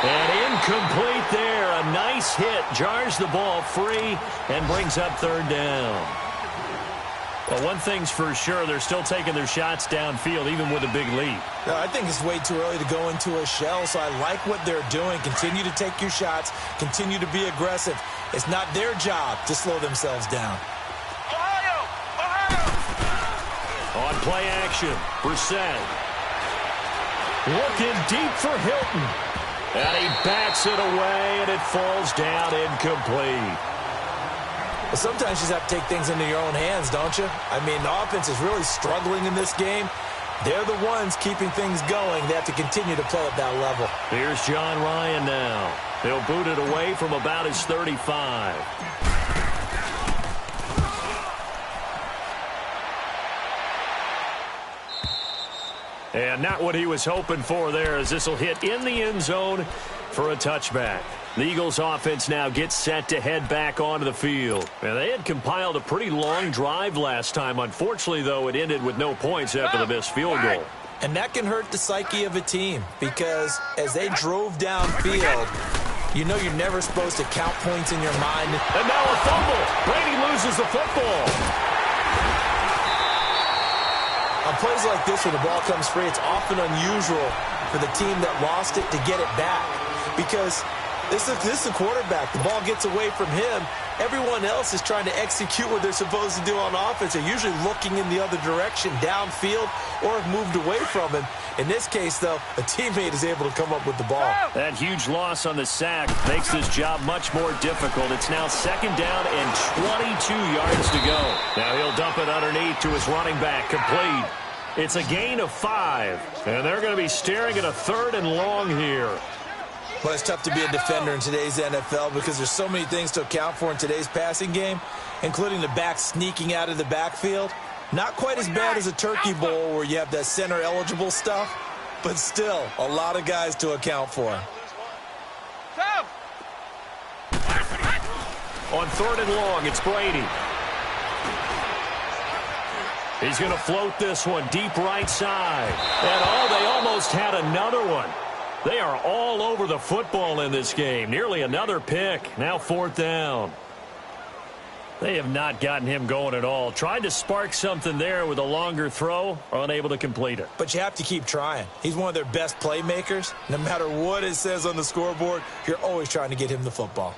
And incomplete there. A nice hit. Jars the ball free and brings up 3rd down. Well, one thing's for sure, they're still taking their shots downfield, even with a big lead. No, I think it's way too early to go into a shell, so I like what they're doing. Continue to take your shots. Continue to be aggressive. It's not their job to slow themselves down. On play action, Brissett. Looking deep for Hilton. And he bats it away, and it falls down incomplete. Well, sometimes you just have to take things into your own hands, don't you? I mean, the offense is really struggling in this game. They're the ones keeping things going. They have to continue to play at that level. Here's John Ryan now. He'll boot it away from about his 35. And not what he was hoping for there, as this will hit in the end zone for a touchback. The Eagles offense now gets set to head back onto the field. And they had compiled a pretty long drive last time. Unfortunately, though, it ended with no points after the missed field goal. And that can hurt the psyche of a team, because as they drove downfield, you know you're never supposed to count points in your mind. And now a fumble. Brady loses the football. On plays like this, when the ball comes free, it's often unusual for the team that lost it to get it back, because this is the quarterback. The ball gets away from him. Everyone else is trying to execute what they're supposed to do on offense. They're usually looking in the other direction, downfield, or have moved away from him. In this case, though, a teammate is able to come up with the ball. That huge loss on the sack makes this job much more difficult. It's now 2nd down and 22 yards to go. Now he'll dump it underneath to his running back, complete. It's a gain of 5, and they're going to be staring at a 3rd and long here. Well, it's tough to be a defender in today's NFL because there's so many things to account for in today's passing game, including the back sneaking out of the backfield. Not quite as bad as a turkey bowl where you have that center-eligible stuff, but still a lot of guys to account for. On 3rd and long, it's Brady. He's going to float this one deep right side. And, they almost had another one. They are all over the football in this game. Nearly another pick. Now 4th down. They have not gotten him going at all. Tried to spark something there with a longer throw, unable to complete it. But you have to keep trying. He's one of their best playmakers. No matter what it says on the scoreboard, you're always trying to get him the football.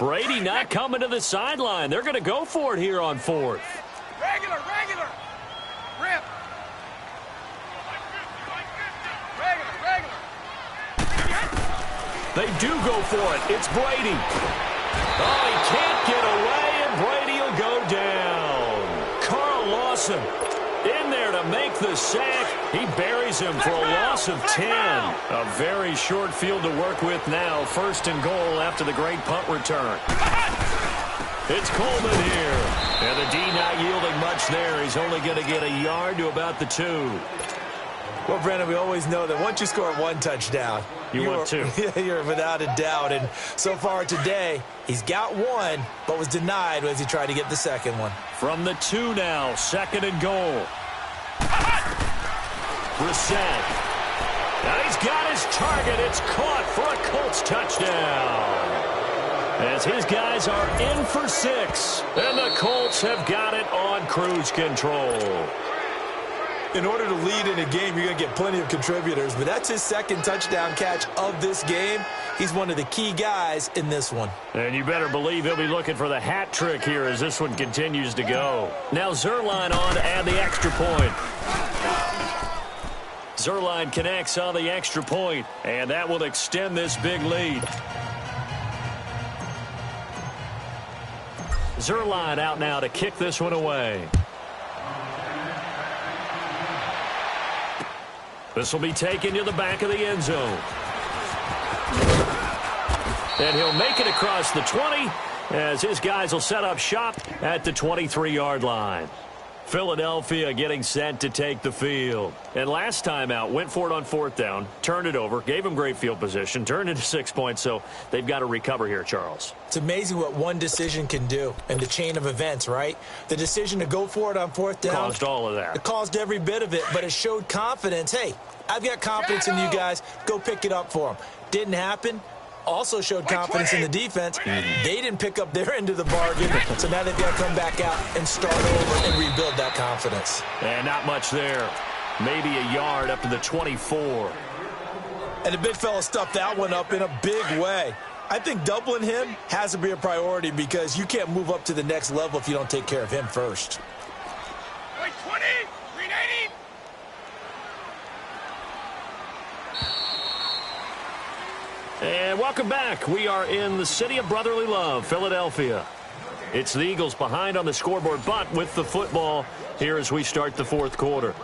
Brady not coming to the sideline. They're going to go for it here on 4th. Regular. Rip. Regular. They do go for it. It's Brady. Oh, he can't get away, and Brady will go down. Carl Lawson in there to make the sack. He buries him for a loss of 10. A very short field to work with now. 1st and goal after the great punt return. It's Coleman here. And the D not yielding much there. He's only going to get a yard to about the 2. Well, Brandon, we always know that once you score one touchdown, want two. You're without a doubt. And so far today, he's got one, but was denied as he tried to get the second one. From the 2 now, 2nd and goal. Brissett. Now he's got his target. It's caught for a Colts touchdown. As his guys are in for 6. And the Colts have got it on cruise control. In order to lead in a game, you're going to get plenty of contributors, but that's his second touchdown catch of this game. He's one of the key guys in this one. And you better believe he'll be looking for the hat trick here as this one continues to go. Now Zuerlein on to add the extra point. Zuerlein connects on the extra point, and that will extend this big lead. Zuerlein out now to kick this one away. This will be taken to the back of the end zone. And he'll make it across the 20 as his guys will set up shop at the 23-yard line. Philadelphia getting set to take the field. And last time out, went for it on 4th down, turned it over, gave them great field position, turned into 6 points, so they've got to recover here, Charles. It's amazing what one decision can do in the chain of events, right? The decision to go for it on 4th down. Caused all of that. It caused every bit of it, but it showed confidence. Hey, I've got confidence in you guys. Go pick it up for them. Didn't happen. Also showed confidence in the defense. They didn't pick up their end of the bargain, so now they've got to come back out and start over and rebuild that confidence. And not much there. Maybe a yard up to the 24. And the big fella stuffed that one up in a big way. I think doubling him has to be a priority because you can't move up to the next level if you don't take care of him first. Wait, 20, 390. And welcome back. We are in the city of brotherly love, Philadelphia. It's the Eagles behind on the scoreboard, but with the football here as we start the 4th quarter.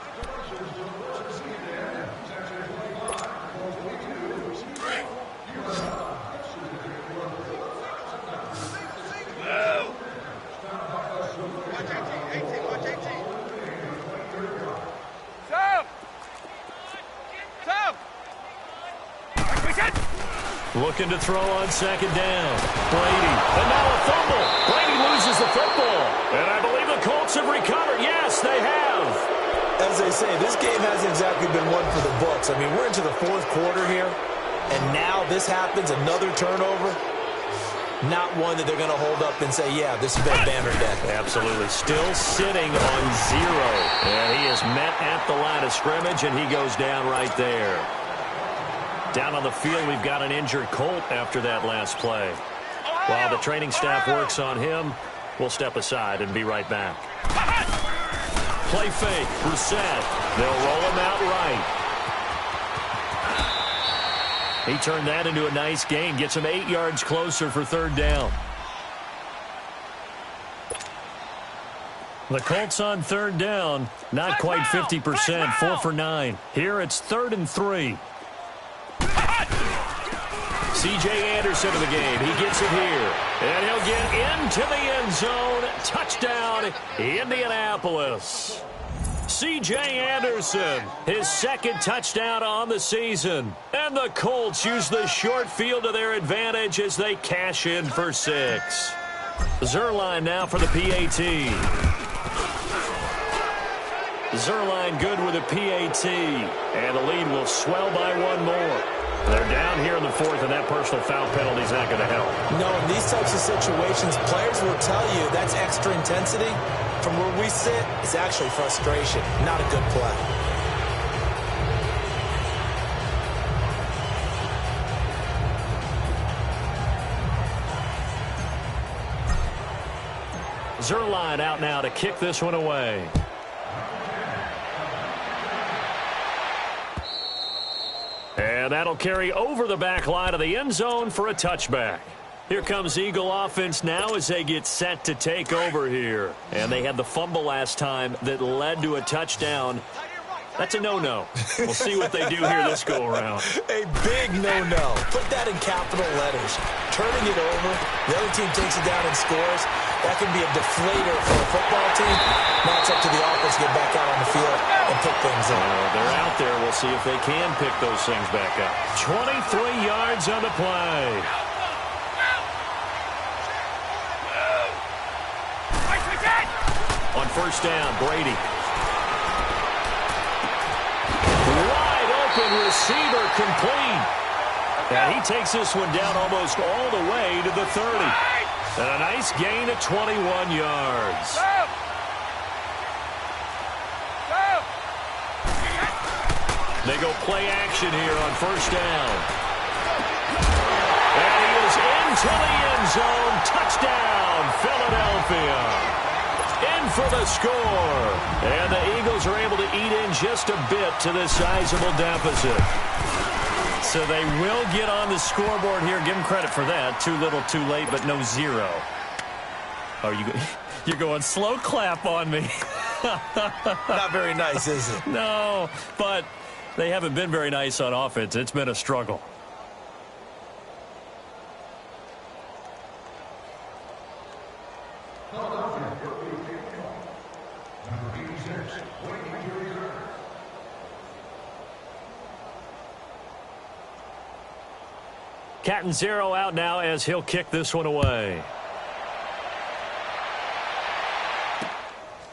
Looking to throw on 2nd down. Brady. And now a fumble. Brady loses the football. And I believe the Colts have recovered. Yes, they have. As they say, this game hasn't exactly been one for the books. I mean, we're into the 4th quarter here, and now this happens, another turnover. Not one that they're going to hold up and say, yeah, this has been banner day. Absolutely. Still sitting on 0. And he is met at the line of scrimmage, and he goes down right there. Down on the field, we've got an injured Colt after that last play. While the training staff works on him, we'll step aside and be right back. Play fake, Brissett. They'll roll him out right. He turned that into a nice gain. Gets him 8 yards closer for 3rd down. The Colts on 3rd down. Not quite 50%, 4 for 9. Here it's 3rd and 3. C.J. Anderson in the game. He gets it here. And he'll get into the end zone. Touchdown, Indianapolis. C.J. Anderson, his 2nd touchdown on the season. And the Colts use the short field to their advantage as they cash in for 6. Zuerlein now for the PAT. Zuerlein good with a PAT. And the lead will swell by 1 more. They're down here in the 4th, and that personal foul penalty is not going to help. No, in these types of situations, players will tell you that's extra intensity. From where we sit, it's actually frustration, not a good play. Zuerlein out now to kick this one away. And that'll carry over the back line of the end zone for a touchback. Here comes Eagle offense now as they get set to take over here. And they had the fumble last time that led to a touchdown. That's a no-no. We'll see what they do here this go-around. A big no-no. Put that in capital letters. Turning it over, the other team takes it down and scores. That can be a deflator for a football team. Now it's up to the offense to get back out on the field and pick things up. They're out there. We'll see if they can pick those things back up. 23 yards on the play. On first down, Brady. Wide open receiver, complete. And he takes this one down almost all the way to the 30. And a nice gain of 21 yards. They go play action here on first down. And he is into the end zone. Touchdown, Philadelphia. In for the score. And the Eagles are able to eat in just a bit to this sizable deficit. So they will get on the scoreboard here. Give them credit for that. Too little, too late, but no zero. Oh, you're going slow clap on me. Not very nice, is it? No, but they haven't been very nice on offense. It's been a struggle. Catanzaro out now as he'll kick this one away.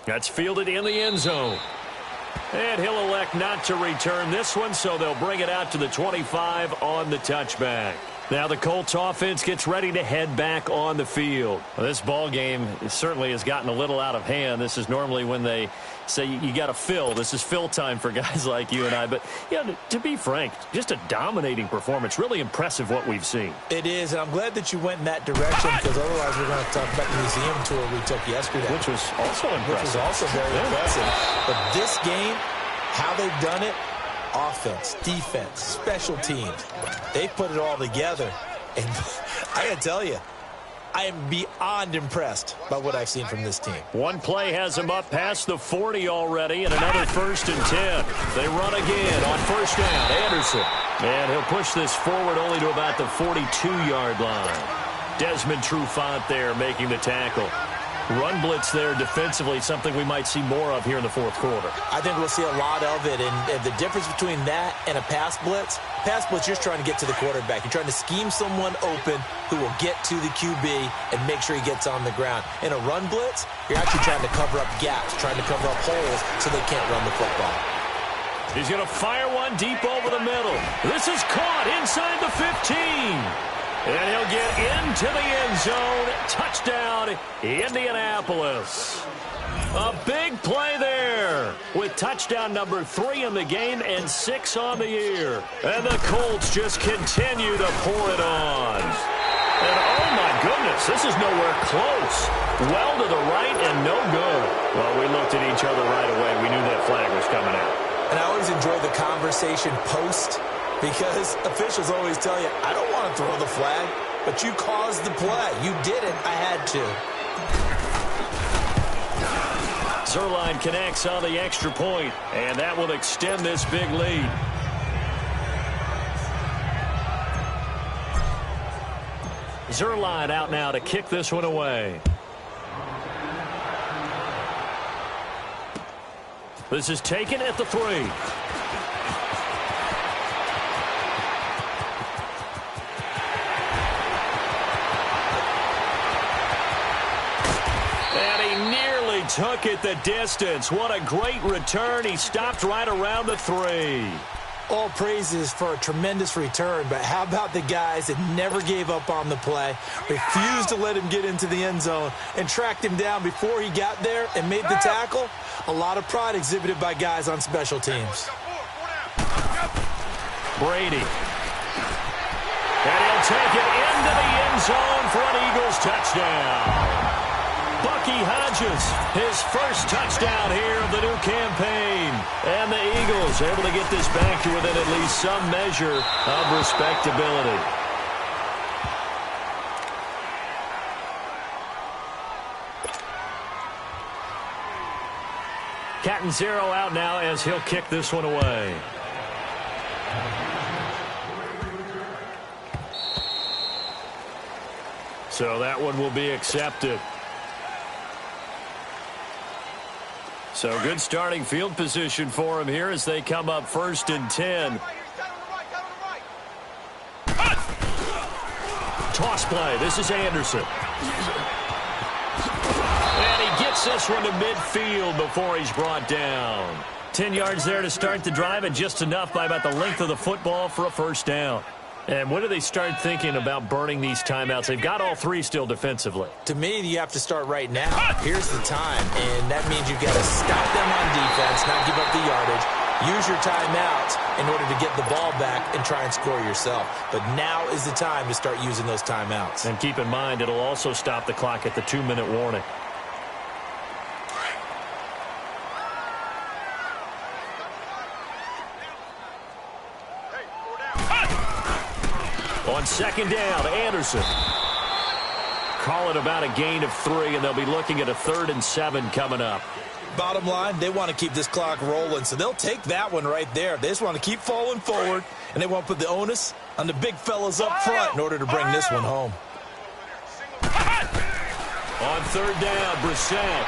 That's fielded in the end zone. And he'll elect not to return this one, so they'll bring it out to the 25 on the touchback. Now the Colts offense gets ready to head back on the field. Well, this ball game certainly has gotten a little out of hand. This is normally when they say you got to fill. This is fill time for guys like you and I. But, you know, to be frank, just a dominating performance. Really impressive what we've seen. It is, and I'm glad that you went in that direction because otherwise we're going to talk about the museum tour we took yesterday. Which was also impressive. Which was also very impressive. But this game, how they've done it, offense, defense, special teams, they put it all together. And I got to tell you, I am beyond impressed by what I've seen from this team. One play has them up past the 40 already, and another 1st and 10. They run again on first down. Anderson. And he'll push this forward only to about the 42-yard line. Desmond Trufant there making the tackle. Run blitz there defensively, something we might see more of here in the fourth quarter. I think we'll see a lot of it, and the difference between that and a pass blitz, you're just trying to get to the quarterback. You're trying to scheme someone open who will get to the QB and make sure he gets on the ground. In a run blitz, you're actually trying to cover up gaps, trying to cover up holes so they can't run the football. He's going to fire one deep over the middle. This is caught inside the 15. And he'll get into the end zone. Touchdown, Indianapolis. A big play there with touchdown number 3 in the game and 6 on the year. And the Colts just continue to pour it on. And oh my goodness, this is nowhere close. Well to the right and no good. Well, we looked at each other right away. We knew that flag was coming out. And I always enjoy the conversation post, because officials always tell you, I don't want to throw the flag, but you caused the play. You did it. I had to. Zerline connects on the extra point, and that will extend this big lead. Zerline out now to kick this one away. This is taken at the 3. Took it the distance. What a great return. He stopped right around the 3. All praises for a tremendous return, but how about the guys that never gave up on the play, refused to let him get into the end zone, and tracked him down before he got there and made the tackle? A lot of pride exhibited by guys on special teams. Brady. And he'll take it into the end zone for an Eagles touchdown. Bucky Hodges, his first touchdown here of the new campaign. And the Eagles able to get this back to within at least some measure of respectability. Cat and zero out now as he'll kick this one away. So that one will be accepted. So good starting field position for him here as they come up 1st and 10. Toss play. This is Anderson. And he gets this one to midfield before he's brought down. 10 yards there to start the drive, and just enough by about the length of the football for a first down. And when do they start thinking about burning these timeouts? They've got all 3 still defensively. To me, you have to start right now. Here's the time, and that means you've got to stop them on defense, not give up the yardage. Use your timeouts in order to get the ball back and try and score yourself. But now is the time to start using those timeouts. And keep in mind, it'll also stop the clock at the 2-minute warning. On 2nd down, Anderson. Call it about a gain of 3, and they'll be looking at a 3rd and 7 coming up. Bottom line, they want to keep this clock rolling, so they'll take that one right there. They just want to keep falling forward, and they want to put the onus on the big fellas up front in order to bring this one home. On 3rd down, Brissett.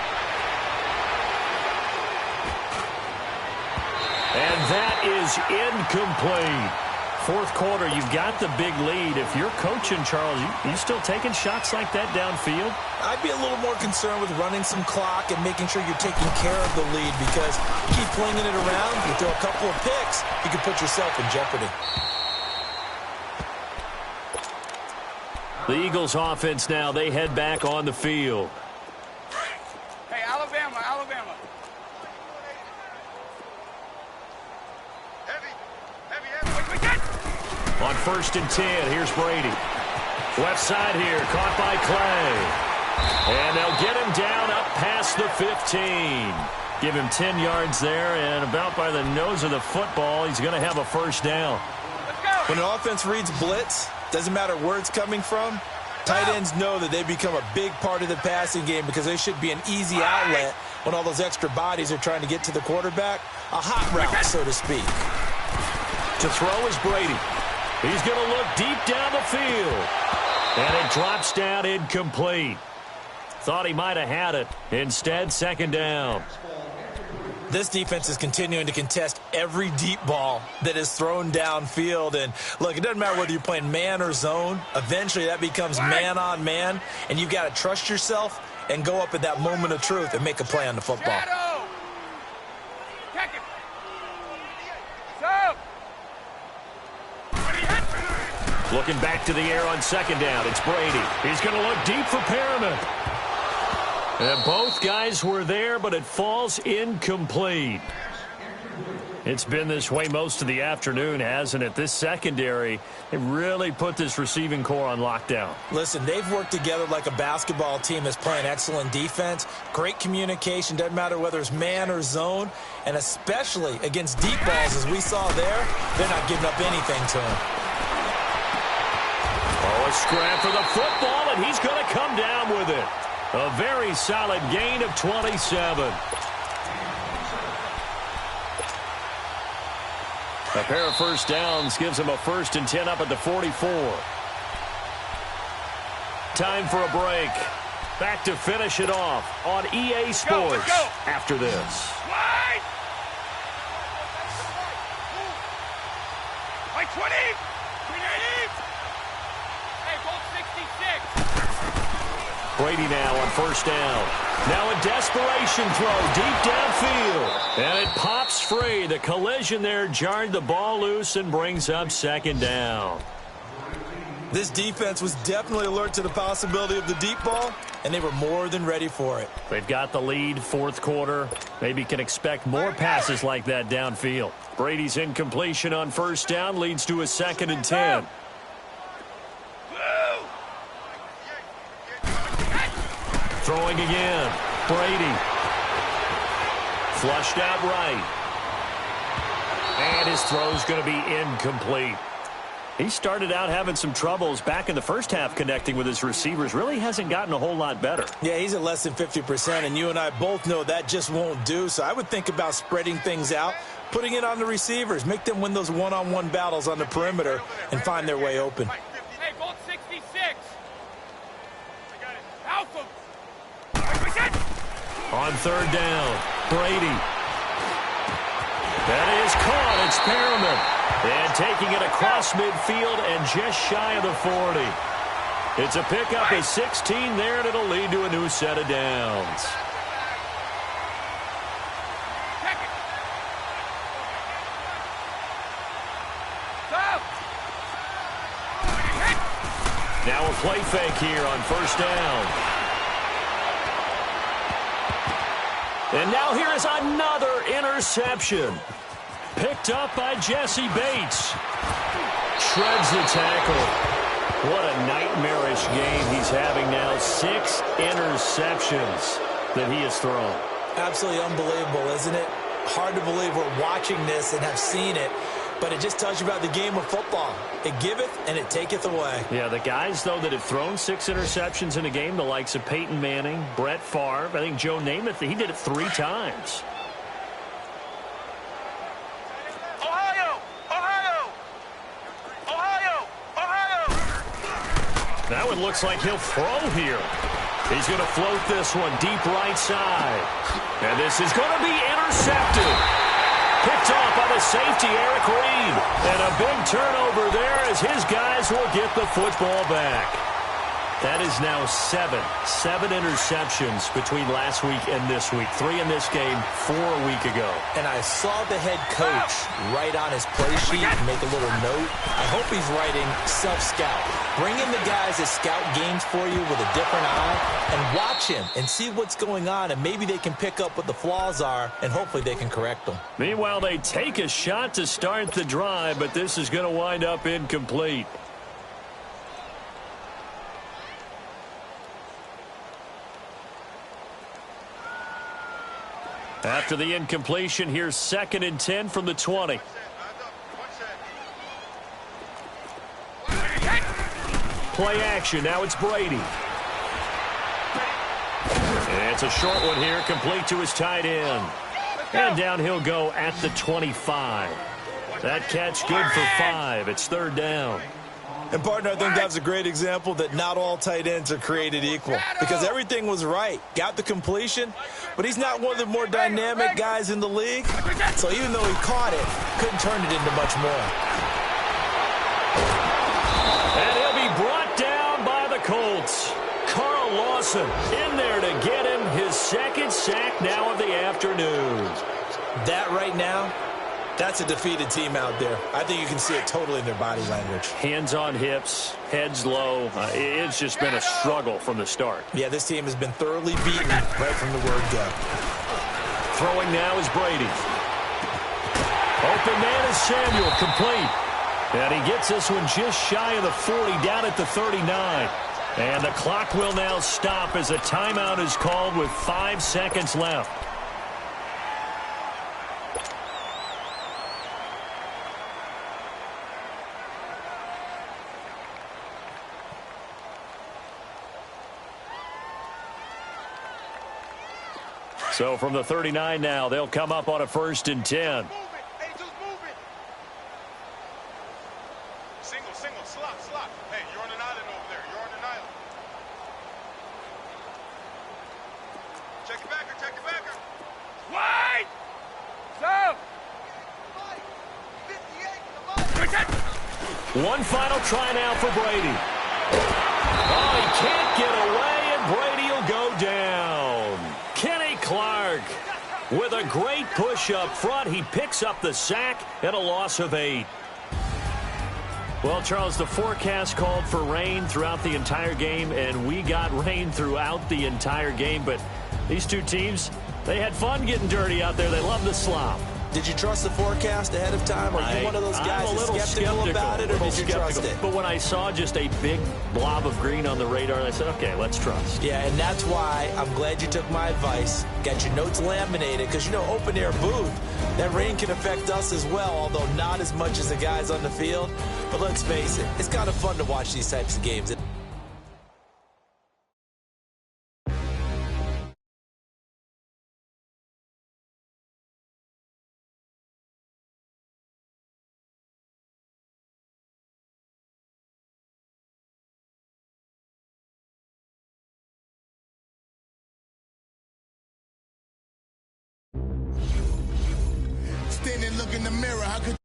And that is incomplete. 4th quarter, you've got the big lead. If you're coaching, Charles, you still taking shots like that downfield? I'd be a little more concerned with running some clock and making sure you're taking care of the lead, because keep flinging it around, you throw a couple of picks, you can put yourself in jeopardy. The Eagles offense now, they head back on the field. Hey, Alabama. On 1st and 10, here's Brady. Left side here, caught by Clay. And they'll get him down up past the 15. Give him 10 yards there, and about by the nose of the football, he's going to have a first down. When an offense reads blitz, doesn't matter where it's coming from, tight ends know that they become a big part of the passing game because they should be an easy outlet when all those extra bodies are trying to get to the quarterback. A hot route, so to speak. To throw is Brady. He's going to look deep down the field. And it drops down incomplete. Thought he might have had it. Instead, 2nd down. This defense is continuing to contest every deep ball that is thrown downfield. And, look, it doesn't matter whether you're playing man or zone. Eventually, that becomes man on man. And you've got to trust yourself and go up at that moment of truth and make a play on the football. Looking back to the air on 2nd down. It's Brady. He's going to look deep for Perriman. And both guys were there, but it falls incomplete. It's been this way most of the afternoon, hasn't it? This secondary, they really put this receiving core on lockdown. Listen, they've worked together like a basketball team that's playing excellent defense. Great communication. Doesn't matter whether it's man or zone. And especially against deep balls, as we saw there, they're not giving up anything to them. Oh, a scrap for the football, and he's going to come down with it. A very solid gain of 27. A pair of first downs gives him a 1st and 10 up at the 44. Time for a break. Back to finish it off on EA Sports let's go. After this. Like 20! 390! Hey, Bolt 66! Brady now on 1st down. Now a desperation throw deep downfield. And it pops free. The collision there jarred the ball loose and brings up 2nd down. This defense was definitely alert to the possibility of the deep ball, and they were more than ready for it. They've got the lead, 4th quarter. Maybe can expect more passes like that downfield. Brady's incompletion on 1st down leads to a 2nd and 10. Throwing again. Brady. Flushed out right. And his throw's going to be incomplete. He started out having some troubles back in the first half connecting with his receivers. Really hasn't gotten a whole lot better. Yeah, he's at less than 50%, and you and I both know that just won't do. So I would think about spreading things out, putting it on the receivers, make them win those one-on-one battles on the perimeter and find their way open. Hey, Bolt 66. I got it. Alpha. On third down, Brady. That is caught. It's Perriman. And taking it across midfield and just shy of the 40. It's a pickup of 16 there, and it'll lead to a new set of downs. Now a play fake here on first down. And now here is another interception. Picked up by Jesse Bates. Shreds the tackle. What a nightmarish game he's having now. 6 interceptions that he has thrown. Absolutely unbelievable, isn't it? Hard to believe we're watching this and have seen it, but it just tells you about the game of football. It giveth and it taketh away. Yeah, the guys, though, that have thrown 6 interceptions in a game, the likes of Peyton Manning, Brett Favre, I think Joe Namath, he did it 3 times. That one looks like he'll throw here. He's going to float this one deep right side. And this is going to be intercepted. Picked off by the safety, Eric Reed. And a big turnover there as his guys will get the football back. That is now 7 interceptions between last week and this week. 3 in this game, 4 a week ago. And I saw the head coach write on his play sheet, make a little note. I hope he's writing self-scout. Bring in the guys that scout games for you with a different eye and watch him and see what's going on, and maybe they can pick up what the flaws are, and hopefully they can correct them. Meanwhile, they take a shot to start the drive, but this is going to wind up incomplete. After the incompletion, here's 2nd and 10 from the 20. Play action. Now it's Brady. And it's a short one here, complete to his tight end. And down he'll go at the 25. That catch good for 5. It's 3rd down. And, partner, I think that's a great example that not all tight ends are created equal, because everything was right. Got the completion, but he's not one of the more dynamic guys in the league. So even though he caught it, couldn't turn it into much more. And he'll be brought down by the Colts. Carl Lawson in there to get him his 2nd sack now of the afternoon. That right now, that's a defeated team out there. I think you can see it totally in their body language. Hands on hips, heads low. It's just been a struggle from the start. Yeah, this team has been thoroughly beaten right from the word go. Throwing now is Brady. Open man is Samuel, complete. And he gets this one just shy of the 40, down at the 39. And the clock will now stop as a timeout is called with 5 seconds left. So from the 39 now, they'll come up on a 1st and 10. Move it. Hey, just move it. Single, slot. Hey, you're on an island over there. You're on an island. Check it backer. Wide. Stop. 58. One final try now for Brady. Oh, he can't get away, and Brady will go down. Kenny Clark with a great push up front. He picks up the sack and a loss of 8. Well, Charles, the forecast called for rain throughout the entire game, and we got rain throughout the entire game. But these two teams, they had fun getting dirty out there. They love the slop. Did you trust the forecast ahead of time? Or are you one of those guys that's skeptical about it, or did you trust it? But when I saw just a big blob of green on the radar, I said, okay, let's trust. Yeah, and that's why I'm glad you took my advice. Got your notes laminated, because, you know, open-air booth, that rain can affect us as well, although not as much as the guys on the field. But let's face it, it's kind of fun to watch these types of games. Stand and look in the mirror. How could